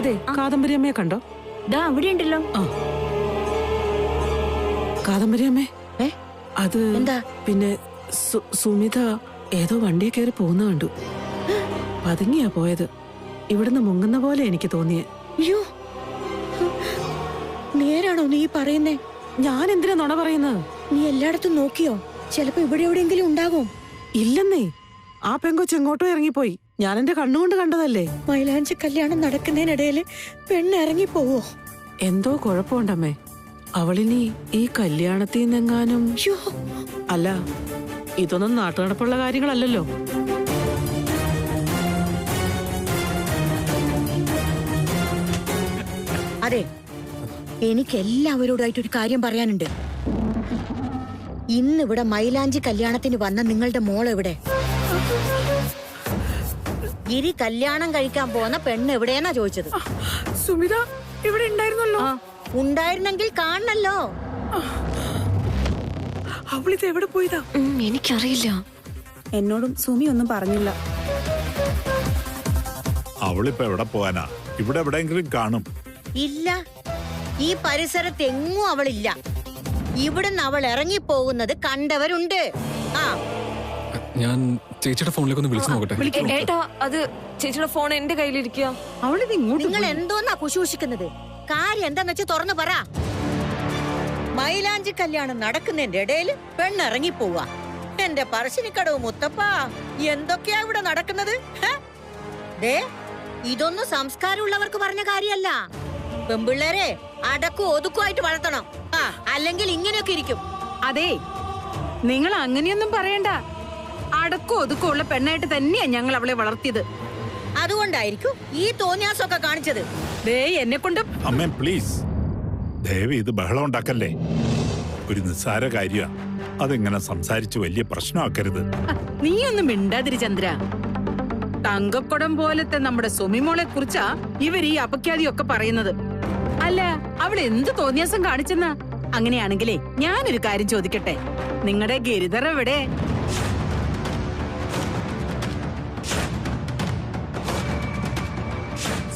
അതെ, കാദംബരി അമ്മയെ കണ്ടോ? ദാ അവിടെ ഉണ്ടല്ലോ. കാദംബരി അമ്മേ, അത് എന്താ? പിന്നെ സുമിത ഏതോ വണ്ടിയെ കയറി പോകുന്ന കണ്ടു. പതുങ്ങിയാ പോയത്. ഇവിടുന്ന് മുങ്ങുന്ന പോലെ എനിക്ക് തോന്നിയേ. അയ്യോ, നേരാണോ നീ പറയുന്നേ? ഞാൻ എന്തിനാ നുണ പറയുന്നത്? നീ എല്ലായിടത്തും നോക്കിയോ? ചിലപ്പോ ഇവിടെ എവിടെയെങ്കിലും ഉണ്ടാകും. ഇല്ലെന്നേ, ആ പെങ്കൊച്ച് എങ്ങോട്ടോ ഇറങ്ങിപ്പോയി. ഞാൻ എന്റെ കണ്ണുകൊണ്ട് കണ്ടതല്ലേ. മൈലാഞ്ചി കല്യാണം നടക്കുന്നതിനിടയില് പെണ്ണ് ഇറങ്ങി പോവോ? എന്തോ കുഴപ്പമുണ്ടമ്മേ. അവളിനി ഈ കല്യാണത്തിൽ നിന്നെങ്ങാനും. അല്ല, ഇതൊന്നും നാട്ടുനടപ്പുള്ള കാര്യങ്ങളല്ലല്ലോ. അതെ, എനിക്ക് എല്ലാവരോടായിട്ടൊരു കാര്യം പറയാനുണ്ട്. ഇന്നിവിടെ മൈലാഞ്ചി കല്യാണത്തിന് വന്ന നിങ്ങളുടെ മോളെവിടെ? ഗിരി കല്യാണം കഴിക്കാൻ പോകുന്ന പെണ്ണ് എവിടെയെന്നാ ചോദിച്ചത്. സുമിത ഇവിടെ ഉണ്ടായിരുന്നല്ലോ. ഉണ്ടായിരുന്നെങ്കിൽ കാണണല്ലോ. അവളിത് എവിടെ പോയതാ? എനിക്കറിയില്ല. എന്നോടും സുമി ഒന്നും പറഞ്ഞില്ല. അവളിപ്പോ എവിടെ പോവാനാ? ഇവിടെ എവിടെയെങ്കിലും കാണും. ഇല്ല, ഈ പരിസരത്ത് എങ്ങും അവളില്ല. ഇവിടുന്ന് അവൾ ഇറങ്ങി പോകുന്നത് കണ്ടവരുണ്ട്. ഞാൻ ചേച്ചിയുടെ ഫോണിലേക്ക് ഒന്ന് വിളിച്ചു നോക്കട്ടെ. ഏട്ടാ, അത് ചേച്ചിയുടെ ഫോൺ എന്റെ കയ്യിലിരിക്കുക. നിങ്ങൾ എന്തോന്നാ കുശൂഷിക്കുന്നത്? കാര്യം എന്താന്ന് വെച്ച് തുറന്നു പറ. മൈലാഞ്ചി കല്യാണം നടക്കുന്നതിന്റെ ഇടയില് പെണ്ണിറങ്ങി പോവാ. എന്റെ പറശ്ശിനിക്കടവ് മുത്തപ്പാ, എന്തൊക്കെയാ ഇവിടെ നടക്കുന്നത്? ഇതൊന്നും സംസ്കാരമുള്ളവർക്ക് പറഞ്ഞ കാര്യമല്ല. പെമ്പിള്ളേരെ അടക്കും ഒതുക്കുമായിട്ട് വളർത്തണം. അല്ലെങ്കിൽ ഇങ്ങനെയൊക്കെ ഇരിക്കും. അതെ, നിങ്ങൾ അങ്ങനെയൊന്നും പറയണ്ട. അടക്കോ ഒതുക്കോ ഉള്ള പെണ്ണായിട്ട് തന്നെയാ ഞങ്ങൾ അവളെ വളർത്തിയത്. അതുകൊണ്ടായിരിക്കും ഈ തോന്നിയാസൊക്കെ കാണിച്ചത്. എന്നെ കൊണ്ട്. അമ്മേ പ്ലീസ്, ദയവ് ഇത് ബഹളം ഉണ്ടാക്കല്ലേ. ഒരു നിസ്സാര കാര്യ, അതെങ്ങനെ സംസാരിച്ച് വലിയ പ്രശ്നമാക്കരുത്. നീയൊന്നും മിണ്ടാതിരി ചന്ദ്ര. തങ്കക്കുടം പോലത്തെ നമ്മുടെ സുമിമോളെ കുറിച്ചാ ഇവർ ഈ അപഖ്യാതിയൊക്കെ പറയുന്നത്. അല്ല, അവൾ എന്ത് തോന്നിയാസം കാണിച്ചെന്നാ? അങ്ങനെയാണെങ്കിലേ ഞാനൊരു കാര്യം ചോദിക്കട്ടെ. നിങ്ങളുടെ ഗിരിധർ എവിടെ?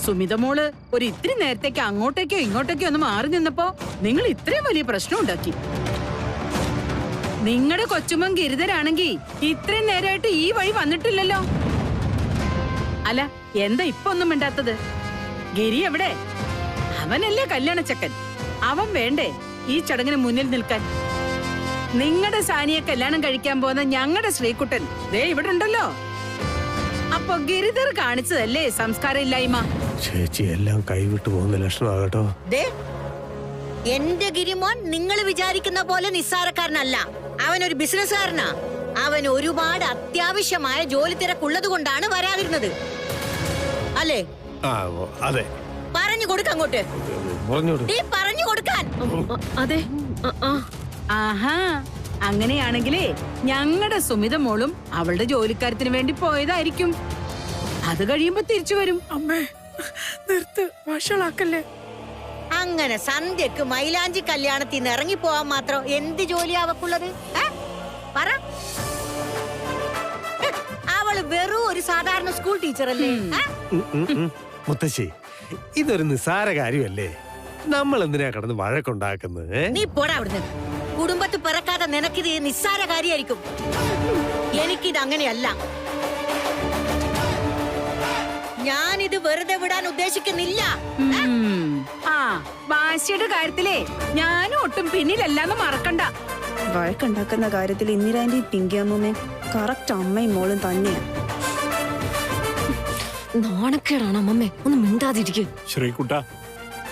സുമിത മോള് ഒരു ഇത്തിരി നേരത്തേക്ക് അങ്ങോട്ടേക്കോ ഇങ്ങോട്ടേക്കോ ഒന്ന് മാറി നിന്നപ്പോ നിങ്ങൾ ഇത്രയും വലിയ പ്രശ്നം ഉണ്ടാക്കി. നിങ്ങളുടെ കൊച്ചുമൻ ഗിരിധരാണെങ്കി ഇത്രയും നേരമായിട്ട് ഈ വഴി വന്നിട്ടില്ലല്ലോ. അല്ല, എന്താ ഇപ്പൊ ഒന്നും മിണ്ടാത്തത്? ഗിരി എവിടെ? അവനല്ലേ കല്യാണച്ചക്കൻ. അവൻ വേണ്ടേ ഈ ചടങ്ങിന് മുന്നിൽ നിൽക്കാൻ? നിങ്ങളുടെ സാനിയെ കല്യാണം കഴിക്കാൻ പോകുന്ന ഞങ്ങളുടെ ശ്രീകുട്ടൻ ദേ ഇവിടെ ഉണ്ടല്ലോ. അപ്പൊ ഗിരിധർ കാണിച്ചതല്ലേ സംസ്കാരം ഇല്ലായ്മ? ചേച്ചി എല്ലാം കൈവിട്ടു പോകുന്ന ലക്ഷണമാകട്ടോ. എന്റെ ഗിരിമോൻ നിങ്ങൾ വിചാരിക്കുന്ന പോലെ നിസ്സാരക്കാരനല്ല. അവനൊരു ബിസിനസ്സുകാരനാ. അവൻ ഒരുപാട് അത്യാവശ്യമായ ജോലി തിരക്കുള്ളത് കൊണ്ടാണ് വരാതിരുന്നത്, അല്ലേ? അതെ, പറഞ്ഞു കൊടുക്ക അങ്ങോട്ട്. പറഞ്ഞു കൊടുക്കാൻ. അതെ. ആഹാ, അങ്ങനെയാണെങ്കിലേ ഞങ്ങളുടെ സുമിത മോളും അവളുടെ ജോലിക്കാര്യത്തിന് വേണ്ടി പോയതായിരിക്കും. അത് കഴിയുമ്പോ തിരിച്ചു വരും. അമ്മേ, നിർത്ത്, വഷളാക്കല്ലേ. അങ്ങനെ സന്ധ്യക്ക് മൈലാഞ്ചി കല്യാണത്തിൽ നിന്ന് ഇറങ്ങി പോവാൻ മാത്രം എന്ത് ജോലിയാ അവക്കുള്ളത്? പറ. അവള് വെറും ഒരു സാധാരണ സ്കൂൾ ടീച്ചർ അല്ലേ? മുത്തശ്ശി, ഇതൊരു നിസ്സാര കാര്യമല്ലേ. നമ്മൾ എന്തിനാ കിടന്ന് വഴക്കുണ്ടാക്കുന്നത്? നീ പോടാ അവിടുന്ന്. കുടുംബത്തിൽ പിറക്കാതെ നിനക്കിത് നിസ്സാര കാര്യമായിരിക്കും. എനിക്കിത് അങ്ങനെയല്ല. ഞാനിത് വെറുതെ വിടാൻ ഉദ്ദേശിക്കുന്നില്ല. വാശിയുടെ കാര്യത്തിലേ ഞാനും ഒട്ടും പിന്നിലല്ലാന്ന് മറക്കണ്ട. വഴക്കുണ്ടാക്കുന്ന കാര്യത്തിൽ ഇന്ദിരാന്റി പിങ്കിയമ്മേ കറക്റ്റ് അമ്മയും മോളും തന്നെയാ. നാണക്കേടാണ് അമ്മമ്മേ, ഒന്ന് മിണ്ടാതിരിക്കും. ശ്രീകുട്ട,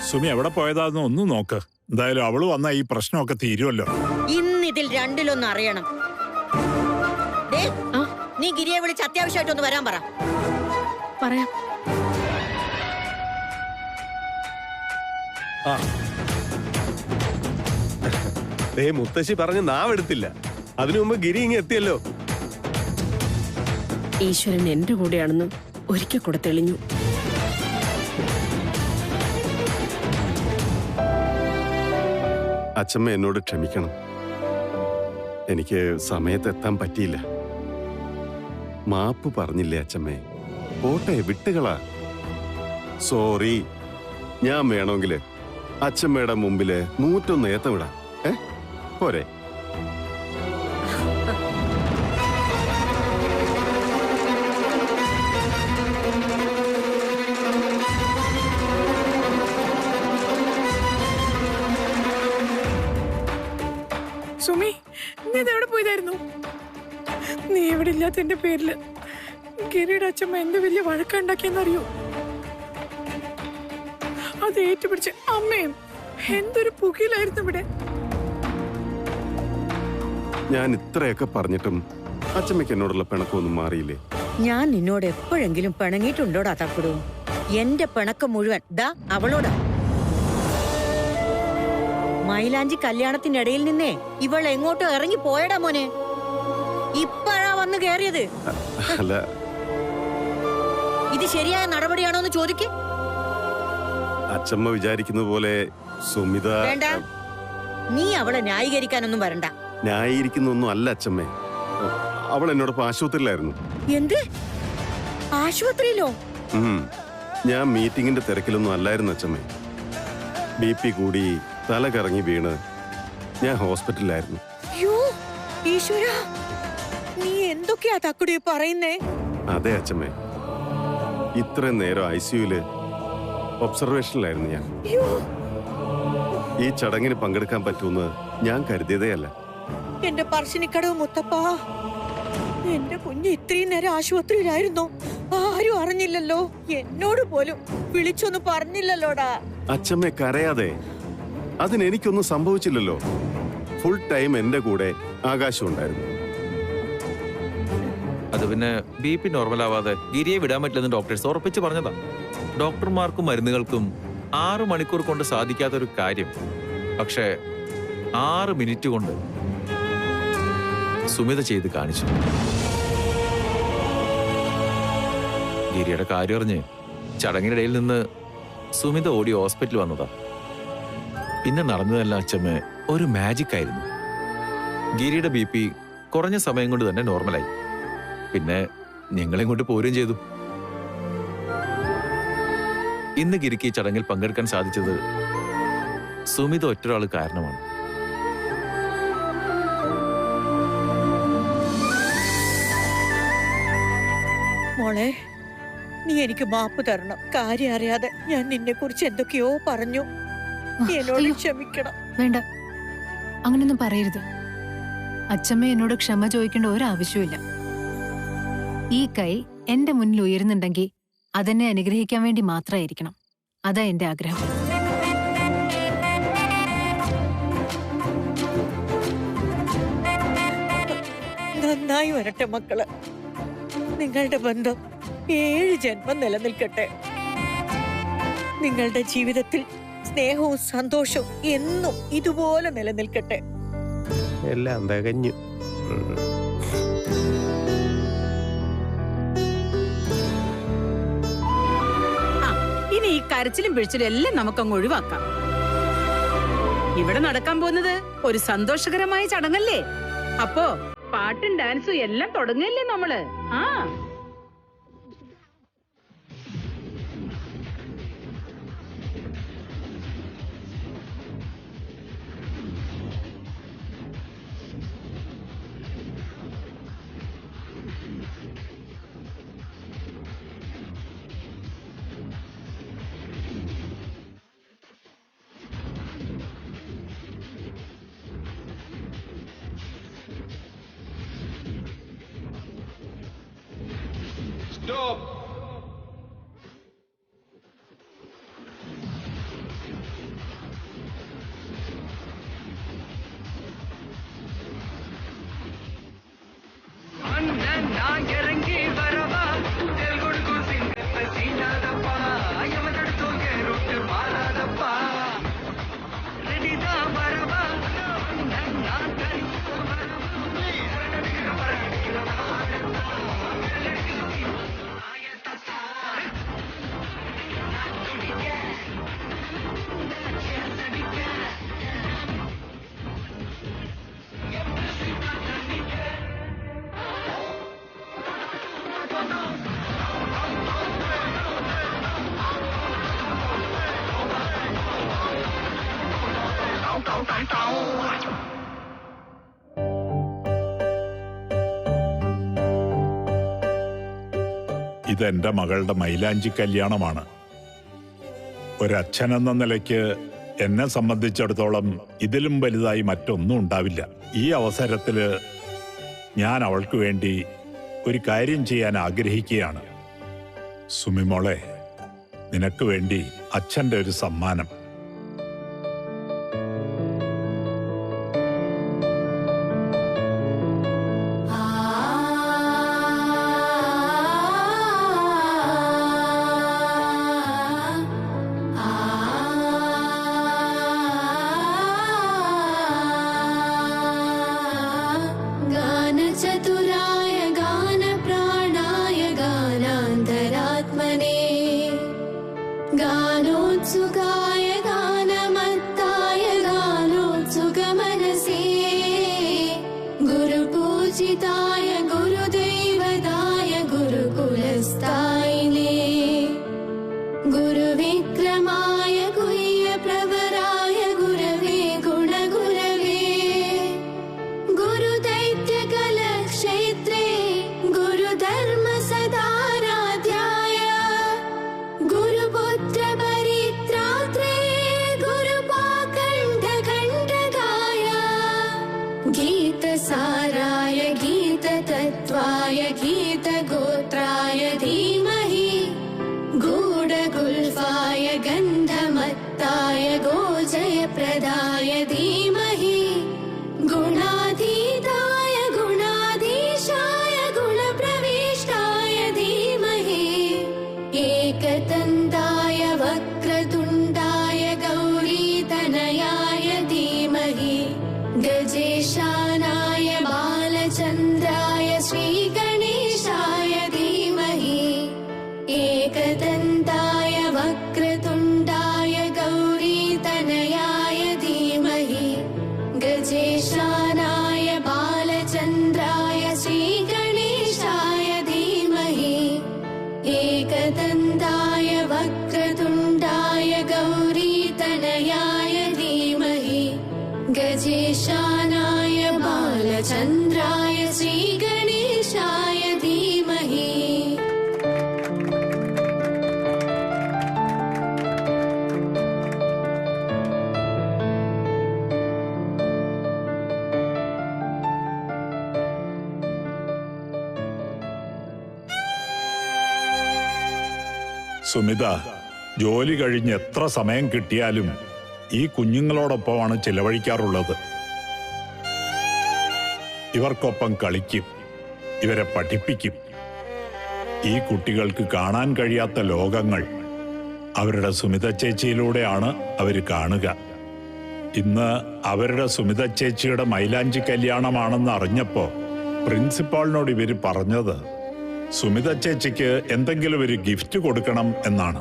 സുമി എവിടെ പോയതാന്ന് ഒന്ന് നോക്ക്. എന്തായാലും അവള് വന്ന ഈ പ്രശ്നമൊക്കെ തീരുമല്ലോ. ഇന്നിതിൽ രണ്ടിലൊന്നും അറിയണം. നീ ഗിരിയെ വിളിച്ച് അത്യാവശ്യമായിട്ടൊന്ന് വരാൻ പറ. പറയാം. മുത്തശ്ശി പറഞ്ഞ് നാവെടുത്തില്ല. അതിനു മുമ്പ് ഗിരി ഇങ്ങ് എത്തിയല്ലോ. ഈശ്വരൻ എന്റെ കൂടെയാണെന്ന് ഒരിക്കൽ കൂടെ തെളിഞ്ഞു. അച്ഛമ്മ എന്നോട് ക്ഷമിക്കണം. എനിക്ക് സമയത്തെത്താൻ പറ്റിയില്ല. മാപ്പ് പറഞ്ഞില്ലേ അച്ഛമ്മേ? പോട്ടെ, വിട്ടുകളാ. സോറി. ഞാൻ വേണമെങ്കില് അച്ഛമ്മയുടെ മുമ്പില് 101 ഏത്ത വിടാം. പോരെ? സുമി, നീ ഇതെവിടെ പോയതായിരുന്നു? നീ എവിടെ ഇല്ലാത്ത എന്റെ പേരില് ഗിരിയുടെ അച്ഛമ്മ എന്ത് വലിയ വഴക്കുണ്ടാക്കിയെന്നറിയോ? അത് ഏറ്റുപിടിച്ച് അമ്മയും എന്തൊരു പുകയിലായിരുന്നു ഇവിടെ. ഞാൻ ഇത്രയൊക്കെ പറഞ്ഞിട്ടും അച്ഛമ്മയ്ക്ക് എന്നോടുള്ള പിണക്കമൊന്നും മാറിയില്ലേ? ഞാൻ നിന്നോട് എപ്പോഴെങ്കിലും പിണങ്ങിയിട്ടുണ്ടോടാ തക്കുടു? എന്റെ പിണക്കം മുഴുവൻ ദാ അവളോടാ. മൈലാഞ്ചി കല്യാണത്തിനിടയിൽ നിന്നേ ഇവൾ എങ്ങോട്ടോ ഇറങ്ങി പോയടാ മോനെ. ഇപ്പഴാ വന്ന് കേറിയത്. അല്ല, ഇത് ശരിയായ നടപടിയാണോ എന്ന് ചോദിക്ക്. അച്ഛമ്മ വിചാരിക്കുന്ന പോലെ സുമിത വേണ്ട, നീ അവളെ ന്യായീകരിക്കാനൊന്നും വരണ്ട. ന്യായീകരിക്കുന്നൊന്നും അല്ല അച്ഛമ്മേ. അവൾ എന്നോടൊപ്പം ആശുപത്രിയിലായിരുന്നു. എന്ത്? ആശുപത്രിയിലോ? ഞാൻ മീറ്റിംഗിന്റെ തിരക്കിലൊന്നും അല്ലായിരുന്നു അച്ഛമ്മേ. BP കൂടി തല കറങ്ങി വീണ് ഞാൻ ഹോസ്പിറ്റലിലായിരുന്നു. അയ്യോ ഈശ്വരാ, നീ എന്തൊക്കെയാ തക്കുടി പറയുന്നേ? അതെ അച്ഛമ്മേ, ഇത്രയും നേരം ICUല് ഒബ്സർവേഷനിലായിരുന്നു ഞാൻ. ഈ ചടങ്ങിന് പങ്കെടുക്കാൻ പറ്റുമെന്ന് ഞാൻ കരുതിയതേ അല്ല. എന്റെ പറശ്ശിനിക്കടവ് മുത്തപ്പാ, എന്റെ കുഞ്ഞ് ഇത്രയും നേരം ആശുപത്രിയിലായിരുന്നു. ആരും അറിഞ്ഞില്ലല്ലോ, എന്നോട് പോലും വിളിച്ചൊന്നും പറഞ്ഞില്ലല്ലോടാ. അച്ഛമ്മേ കരയാതെ, അതിനെനിക്കൊന്നും സംഭവിച്ചില്ലല്ലോ. ഫുൾ ടൈം എന്റെ കൂടെ ആകാശം ഉണ്ടായിരുന്നു. അത് പിന്നെ BP നോർമൽ ആവാതെ ഗിരിയെ വിടാൻ പറ്റില്ലെന്ന് ഡോക്ടേഴ്സ് ഉറപ്പിച്ച് പറഞ്ഞതാ. ഡോക്ടർമാർക്കും മരുന്നുകൾക്കും 6 മണിക്കൂർ കൊണ്ട് സാധിക്കാത്തൊരു കാര്യം പക്ഷേ 6 മിനിറ്റ് കൊണ്ട് സുമിത ചെയ്ത് കാണിച്ചു. ഗിരിയുടെ കാര്യം അറിഞ്ഞ് ചടങ്ങിനിടയിൽ നിന്ന് സുമിത ഓടി ഹോസ്പിറ്റലിൽ വന്നതാ. പിന്നെ നടന്നതല്ല അച്ഛമ്മ, ഒരു മാജിക് ആയിരുന്നു. ഗിരിയുടെ BP കുറഞ്ഞ സമയം കൊണ്ട് തന്നെ നോർമലായി. പിന്നെ ഞങ്ങളിങ്ങോട്ട് പോരുകയും ചെയ്തു. ഇന്ന് ഗിരിക്ക് ഈ ചടങ്ങിൽ പങ്കെടുക്കാൻ സാധിച്ചത് സുമിത ഒറ്റൊരാൾ കാരണമാണ്. മോളെ, നീ എനിക്ക് മാപ്പ് തരണം. കാര്യം അറിയാതെ ഞാൻ നിന്നെ കുറിച്ച് എന്തൊക്കെയോ പറഞ്ഞു. എന്നോട് ക്ഷമിക്കണം. വേണ്ട, അങ്ങനൊന്നും പറയരുത്. അച്ഛമ്മ എന്നോട് ക്ഷമ ചോദിക്കേണ്ട ഒരാവശ്യമില്ല. ഈ കൈ എന്റെ മുന്നിൽ ഉയരുന്നുണ്ടെങ്കിൽ അതെന്നെ അനുഗ്രഹിക്കാൻ വേണ്ടി മാത്രമായിരിക്കണം. അതാ എന്റെ ആഗ്രഹം. നന്നായി വരട്ടെ മക്കള്. നിങ്ങളുടെ ബന്ധം 7 ജന്മം നിലനിൽക്കട്ടെ. നിങ്ങളുടെ ജീവിതത്തിൽ സ്നേഹവും സന്തോഷവും എന്നും ഇതുപോലെ നിലനിൽക്കട്ടെ. എല്ലാം തികഞ്ഞു. ഇനി ഈ കരച്ചിലും പിഴിച്ചിലും എല്ലാം നമുക്കങ്ങ് ഒഴിവാക്കാം. ഇവിടെ നടക്കാൻ പോകുന്നത് ഒരു സന്തോഷകരമായ ചടങ്ങല്ലേ? അപ്പോ പാട്ടും ഡാൻസും എല്ലാം തുടങ്ങല്ലേ നമ്മള്? ആ ഇതെന്റെ മകളുടെ മൈലാഞ്ചി കല്യാണമാണ്. ഒരച്ഛനെന്ന നിലയ്ക്ക് എന്നെ സംബന്ധിച്ചിടത്തോളം ഇതിലും വലുതായി മറ്റൊന്നും ഉണ്ടാവില്ല. ഈ അവസരത്തില് ഞാൻ അവൾക്ക് വേണ്ടി ഒരു കാര്യം ചെയ്യാൻ ആഗ്രഹിക്കുകയാണ്. സുമിമോളെ, നിനക്ക് വേണ്ടി അച്ഛന്റെ ഒരു സമ്മാനം. चतुराय गान प्राणाय गानान्तरात्मने गानोत्सुकाय गानमत्ताय गानोत्सुकमनसे गुरुपूजिताय गुरुदैवताय गुरुकुलस्थायिने गुरुविक्रमाय गुह्यप्रवराय गुरवे गुणगुरवे गुरुदैत्यकलक्षेत्रे गुरुधर्मसदाराध्याय गुरुपुत्रपरित्रात्रे गुरुपाखण्डखण्डकाय गीतसाराय गीततत्त्वाय गीतगोत्राय धीमहि गूढगुल्फाय गन्धमत्ताय गोजयप्रदाय धीमहि गुणातीताय गुणाधीशाय गुणप्रविष्टाय धीमहि एकदन्ताय वक्रतुण्डाय गौरीतनयाय धीमहि गजेशानाय बालचन्द्राय श्रीगणेशाय धीमहि एकदन्ताय वक्रतुण्डाय गौरीतनयाय धीमहि गजेशानाय बालचन्द्राय श्रीगणेशाय धीमहि एकदन्ताय वक्रतुण्डाय गौरीतनयाय धीमहि गजेशानाय बालचन्द्राय श्रीगणेशाय धीमहि സുമിത, ജോലി കഴിഞ്ഞ് എത്ര സമയം കിട്ടിയാലും ഈ കുഞ്ഞുങ്ങളോടൊപ്പമാണ് ചിലവഴിക്കാറുള്ളത്. ഇവർക്കൊപ്പം കളിക്കും, ഇവരെ പഠിപ്പിക്കും. ഈ കുട്ടികൾക്ക് കാണാൻ കഴിയാത്ത ലോകങ്ങൾ അവരുടെ സുമിത ചേച്ചിയിലൂടെയാണ് അവർ കാണുക. ഇന്ന് അവരുടെ സുമിത ചേച്ചിയുടെ മൈലാഞ്ചി കല്യാണമാണെന്ന് അറിഞ്ഞപ്പോ പ്രിൻസിപ്പാളിനോട് ഇവര് പറഞ്ഞത് സുമിത ചേച്ചിക്ക് എന്തെങ്കിലും ഒരു ഗിഫ്റ്റ് കൊടുക്കണം എന്നാണ്.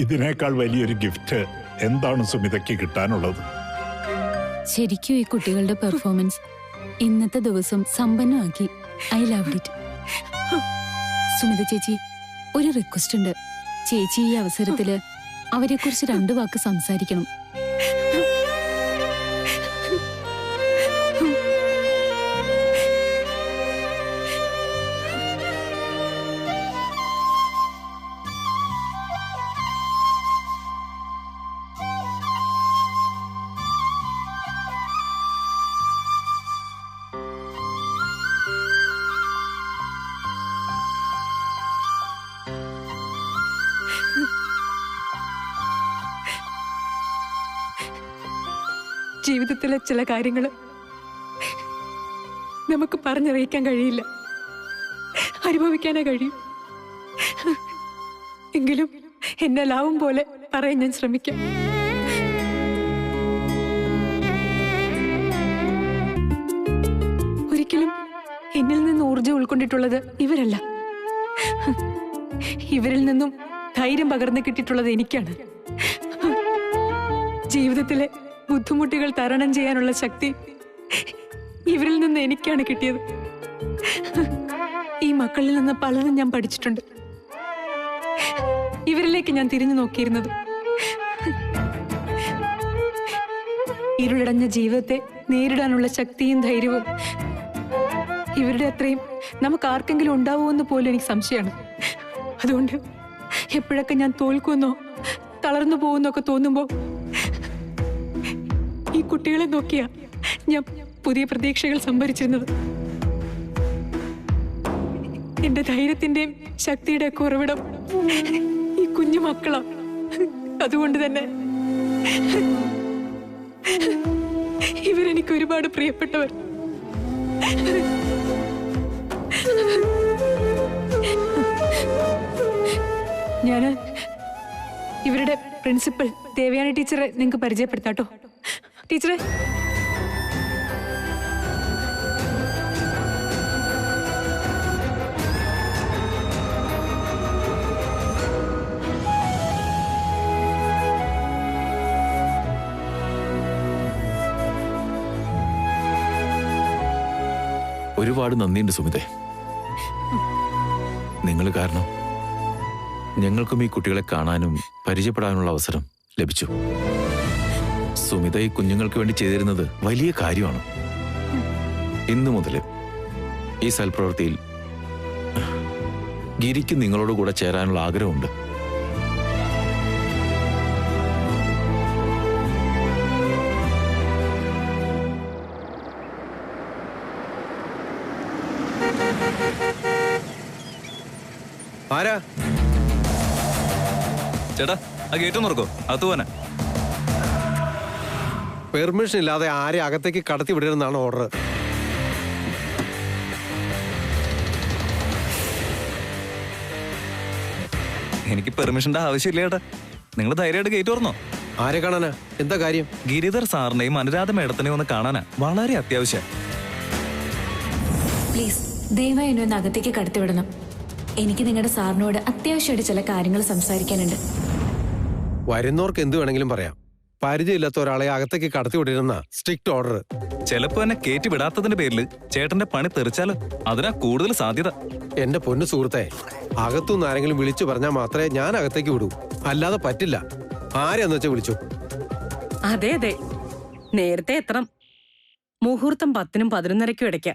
ഇതിനേക്കാൾ വലിയൊരു ഗിഫ്റ്റ് എന്താണ് സുമിതയ്ക്ക് കിട്ടാനുള്ളത്? ശരിക്കും ഈ കുട്ടികളുടെ പെർഫോമൻസ് ഇന്നത്തെ ദിവസം സമ്പന്നമാക്കി. I love it. സുമിത ചേച്ചി, ഒരു റിക്വസ്റ്റ് ഉണ്ട്. ചേച്ചി ഈ അവസരത്തില് അവരെ കുറിച്ച് 2 വാക്ക് സംസാരിക്കണം. ജീവിതത്തിലെ ചില കാര്യങ്ങൾ നമുക്ക് പറഞ്ഞറിയിക്കാൻ കഴിയില്ല, അനുഭവിക്കാനേ കഴിയും. എങ്കിലും എന്നെ ലാവും പോലെ പറയാൻ ഞാൻ ശ്രമിക്കാം. ഒരിക്കലും എന്നിൽ നിന്ന് ഊർജം ഉൾക്കൊണ്ടിട്ടുള്ളത് ഇവരല്ല. ഇവരിൽ നിന്നും ധൈര്യം പകർന്നു കിട്ടിയിട്ടുള്ളത് എനിക്കാണ്. ജീവിതത്തിലെ ബുദ്ധിമുട്ടുകൾ തരണം ചെയ്യാനുള്ള ശക്തി ഇവരിൽ നിന്ന് എനിക്കാണ് കിട്ടിയത്. ഈ മക്കളിൽ നിന്ന് പലതും ഞാൻ പഠിച്ചിട്ടുണ്ട്. ഇവരിലേക്ക് ഞാൻ തിരിഞ്ഞു നോക്കിയിരുന്നത് ഇരുളടഞ്ഞ ജീവിതത്തെ നേരിടാനുള്ള ശക്തിയും ധൈര്യവും ഇവരുടെ അത്രയും നമുക്ക് ആർക്കെങ്കിലും ഉണ്ടാവുമെന്ന് പോലും എനിക്ക് സംശയമാണ്. അതുകൊണ്ട് എപ്പോഴൊക്കെ ഞാൻ തോൽക്കുമെന്നോ തളർന്നു പോകുന്നൊക്കെ തോന്നുമ്പോ ഈ കുട്ടികളെ നോക്കിയാ ഞാൻ പുതിയ പ്രതീക്ഷകൾ സംഭരിച്ചിരുന്നത്. എന്റെ ധൈര്യത്തിന്റെയും ശക്തിയുടെ ഒക്കെ ഉറവിടം ഈ കുഞ്ഞു മക്കളാ. അതുകൊണ്ട് തന്നെ ഇവരെനിക്ക് ഒരുപാട് പ്രിയപ്പെട്ടവർ. ഞാന് ഇവരുടെ പ്രിൻസിപ്പൽ ദേവയാനി ടീച്ചറെ നിങ്ങൾക്ക് പരിചയപ്പെടുത്താട്ടോ. ടീച്ചറെ, ഒരുപാട് നന്ദിയുണ്ട് സുമിതേ. നിങ്ങൾ കാരണം ഞങ്ങൾക്കും ഈ കുട്ടികളെ കാണാനും പരിചയപ്പെടാനുള്ള അവസരം ലഭിച്ചു. സുമിത ഈ കുഞ്ഞുങ്ങൾക്ക് വേണ്ടി ചെയ്തിരുന്നത് വലിയ കാര്യമാണ്. ഇന്നു മുതൽ ഈ സൽപ്രവൃത്തിയിൽ ഗിരിക്ക് നിങ്ങളോട് കൂടെ ചേരാനുള്ള ആഗ്രഹമുണ്ട്. ആരാ? ചേട്ടാ, ആ ഗേറ്റ് തുറക്കോ, അകത്ത് പോവാനാ. പെർമിഷൻ ഇല്ലാതെ ആരെ അകത്തേക്ക് കടത്തി വിടരുന്നാണ് ഓർഡർ. എനിക്ക് പെർമിഷന്റെ ആവശ്യമില്ല ചേട്ടാ. നിങ്ങൾ ധൈര്യമായിട്ട് ഗേറ്റ് തുറന്നോ. ആരെ കാണാനാ? എന്താ കാര്യം? ഗിരിധർ സാറിനെയും അനുരാധ മേഡത്തിനെയും ഒന്ന് കാണാനാ, വളരെ അത്യാവശ്യം. പ്ലീസ് ദയവായി എന്നെ ഒന്ന് അകത്തേക്ക് കടത്തിവിടണം. എനിക്ക് നിങ്ങളുടെ സാറിനോട് അത്യാവശ്യമായിട്ട് ചില കാര്യങ്ങൾ സംസാരിക്കാനുണ്ട്. വരുന്നവർക്ക് എന്ത് വേണമെങ്കിലും പറയാം. പരിചയമില്ലാത്ത ഒരാളെ അകത്തേക്ക് കടത്തി വിടരുന്ന സ്ട്രിക്റ്റ് ഓർഡർ. ചിലപ്പോ എന്നെ കയറ്റി വിടാത്തതിന്റെ പേരിൽ ചേട്ടന്റെ പണി തെറിച്ചാലോ? അതിനാ കൂടുതൽ സാധ്യത. എന്റെ പൊന്നു സുഹൃത്തെ, അകത്തുനിന്ന് ആരെങ്കിലും വിളിച്ചു പറഞ്ഞാൽ മാത്രമേ ഞാൻ അകത്തേക്ക് വിടൂ, അല്ലാതെ പറ്റില്ല. ആരെന്ന് വെച്ചാ വിളിച്ചു. അതെ അതെ, നേരത്തെ എത്തണം. മുഹൂർത്തം 10-നും 11:30 ഇടയ്ക്ക.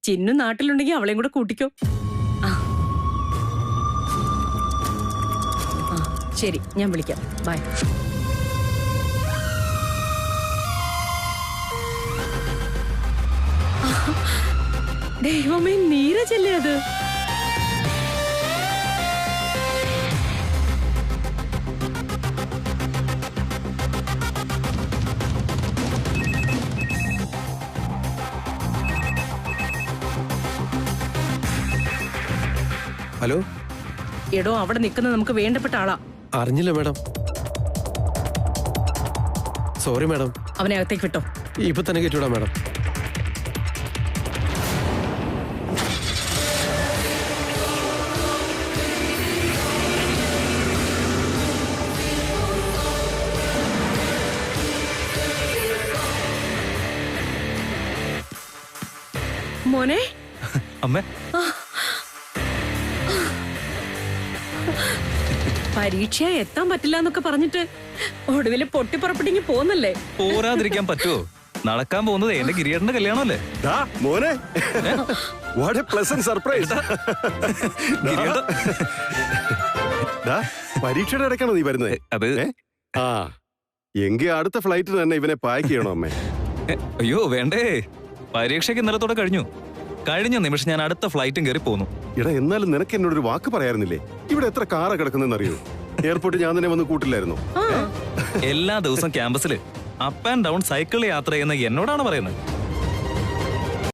ചിന്നു നാട്ടിലുണ്ടെങ്കിൽ അവളെയും കൂടെ കൂട്ടിക്കോ. ശരി, ഞാൻ വിളിക്കാം. ബൈ. ദൈവമേ, നീരജല്ലേ അത്? ഹലോ. എടോ, അവിടെ നിൽക്കുന്നത് നമുക്ക് വേണ്ടപ്പെട്ട ആളാ. അറിഞ്ഞില്ല മാഡം. Sorry madam. അവനെ അകത്തേക്ക് വിട്ടോ. ഇപ്പൊ തന്നെ കേട്ടുവിടാം മാഡം. മോനെ. അമ്മേ, പരീക്ഷ എത്താൻ പറ്റില്ല എന്നൊക്കെ പറഞ്ഞിട്ട് ഒടുവില് പൊട്ടിപ്പുറപ്പെട്ടിങ്ങി പോന്നല്ലേ? പോരാതിരിക്കാൻ പറ്റുമോ? നടക്കാൻ പോകുന്നത് എന്റെ ഗിരിയേട്ടന്റെ കല്യാണമല്ലേ? മോനെ, വാട്ട് എ പ്ലസന്റ് സർപ്രൈസ്. പരീക്ഷയുടെ ഇടയ്ക്കാണോ നീ വരുന്നത്? അത് ആ, എങ്കിൽ അടുത്ത ഫ്ലൈറ്റിന് തന്നെ ഇവനെ പാക്ക് ചെയ്യണോ അമ്മേ? അയ്യോ വേണ്ടേ, പരീക്ഷയ്ക്ക് ഇന്നലത്തോടെ കഴിഞ്ഞു. കഴിഞ്ഞ നിമിഷം ഞാൻ അടുത്ത ഫ്ലൈറ്റും കയറി പോന്നു. എടാ, എന്നാലും നിനക്ക് എന്നോടൊരു വാക്ക് പറയാറുന്നില്ലേ? ഇവിടെ എത്ര കാറാ കിടക്കുന്നെന്ന് അറിയോ? എയർപോർട്ടിൽ ഞാൻ തന്നെ വന്ന് കൂട്ടില്ലായിരുന്നു? എല്ലാ ദിവസവും ക്യാമ്പസിൽ അപ്പ് ആൻഡ് ഡൗൺ സൈക്കിളിൽ യാത്ര ചെയ്യുന്ന എന്നോടാണ് പറയുന്നത്.